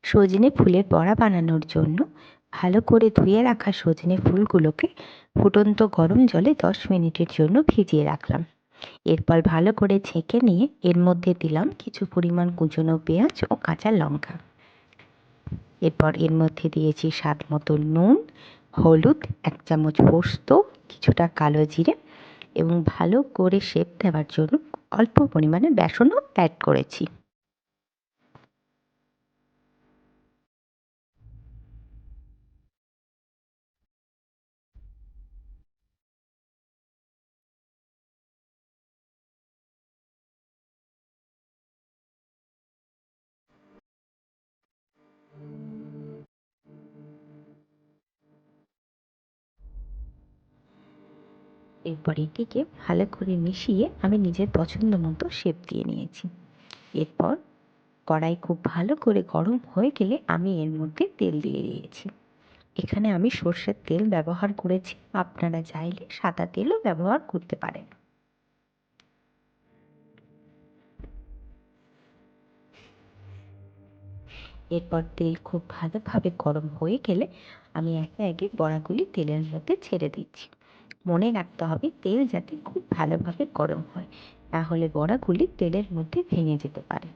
সজনে ফুলের বড়া বানানোর জন্য ভালো করে ধুয়ে রাখা সজনে ফুলগুলোকে ফুটন্ত গরম জলে 10 মিনিটের জন্য ভিজিয়ে রাখলাম। এরপর ভালো করে ছেঁকে নিয়ে এর মধ্যে দিলাম কিছু পরিমাণ কুচনো পেঁয়াজ ও কাঁচা লঙ্কা। এরপর এর মধ্যে দিয়েছি স্বাদ মতো নুন, হলুদ, 1 চামচ পোস্ত, কিছুটা কালো জিরে এবং ভালো করে শেপ দেওয়ার জন্য অল্প পরিমাণে বেসনও অ্যাড করেছি। এরপর এটিকে ভালো করে মিশিয়ে আমি নিজের পছন্দ মতো শেপ দিয়ে নিয়েছি। এরপর কড়াই খুব ভালো করে গরম হয়ে গেলে আমি এর মধ্যে তেল দিয়ে দিয়েছি। এখানে আমি সর্ষের তেল ব্যবহার করেছি, আপনারা চাইলে সাদা তেলও ব্যবহার করতে পারেন। এরপর তেল খুব ভালোভাবে গরম হয়ে গেলে আমি একে একে বড়াগুলি তেলের মধ্যে ছেড়ে দিচ্ছি। মনে রাখতে হবে তেল যাতে খুব ভালোভাবে গরম হয়, তাহলে বড়াগুলি তেলের মধ্যে ভেঙে যেতে পারে।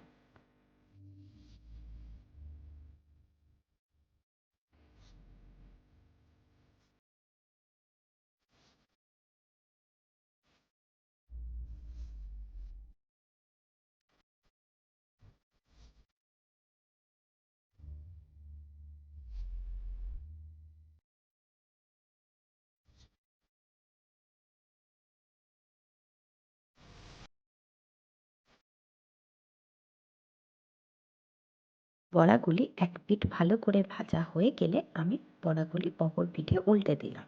বড়াগুলি এক পিঠ ভালো করে ভাজা হয়ে গেলে আমি বড়াগুলি অপর পিঠে উল্টে দিলাম।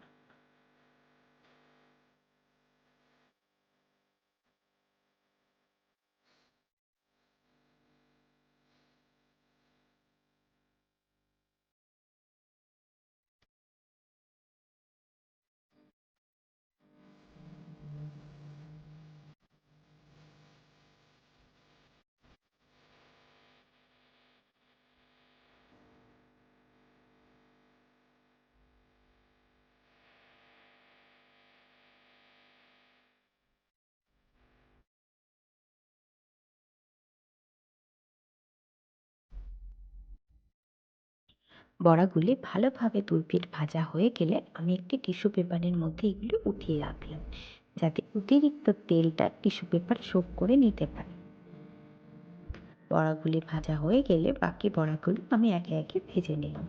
বড়াগুলি ভালোভাবে দুই পিঠ ভাজা হয়ে গেলে আমি একটি টিস্যু পেপারের মধ্যে এগুলি উঠিয়ে রাখলাম, যাতে অতিরিক্ত তেলটা টিস্যু পেপার শোপ করে নিতে পারে। বড়াগুলি ভাজা হয়ে গেলে বাকি বড়াগুলি আমি একে একে ভেজে নিলাম।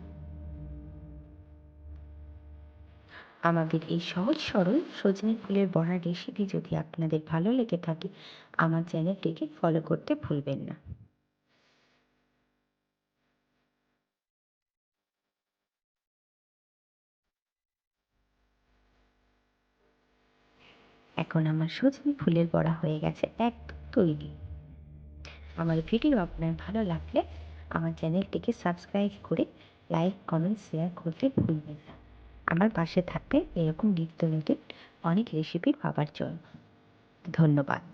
আমাদের এই সহজ সরল সজনে ফুলের বড়ার রেসিপি যদি আপনাদের ভালো লেগে থাকে, আমার চ্যানেলটিকে ফলো করতে ভুলবেন না। এখন আমার সজনে ফুলের বড়া হয়ে গেছে একদম তৈরি। আমার ভিডিও আপনার ভালো লাগলে আমার চ্যানেলটিকে সাবস্ক্রাইব করে লাইক, কমেন্ট, শেয়ার করতে ভুলবেন না। আমার পাশে থাকবে এরকম নিত্য নতুন অনেক রেসিপি পাওয়ার জন্য। ধন্যবাদ।